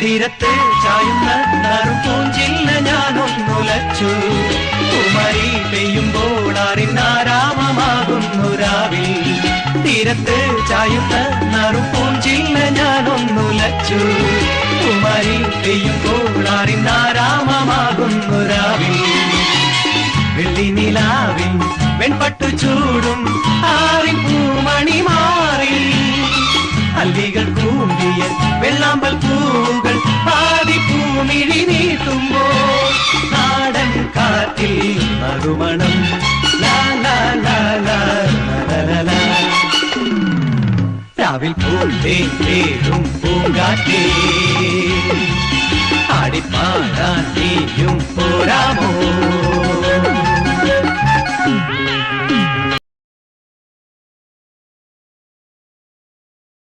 തീരത്ത് ചായുന്ന നാറും പൂഞ്ചില്ല ഞാനൊന്നുലച്ചു. കുമരി പെയ്യുമ്പോൾ അറിനാരാമമാകുന്നു രാവിൽ. തീരത്ത് ചായുന്ന നാറും പൂഞ്ചില്ല ഞാനൊന്നുലച്ചു. കുമരി പെയ്യുമ്പോൾ അറിനാരാമമാകുന്നു രാവിൽ. വെള്ളി നിലാവിൽ വെൺപട്ടു ചൂടും ആറിൻ പൂമണി മാറി. അല്ലികൾ കൂമ്പിയ വെള്ളാമ്പൽ പൂവുകൾ പാതി പൂമിഴി നീട്ടുമ്പോൾ നാടൻ കാറ്റിൽ മറുമണം. രാവിൽ പൂന്തേരും പൂങ്കാറ്റേ ആടിപ്പാടാൻ നീയും പോരാമോ.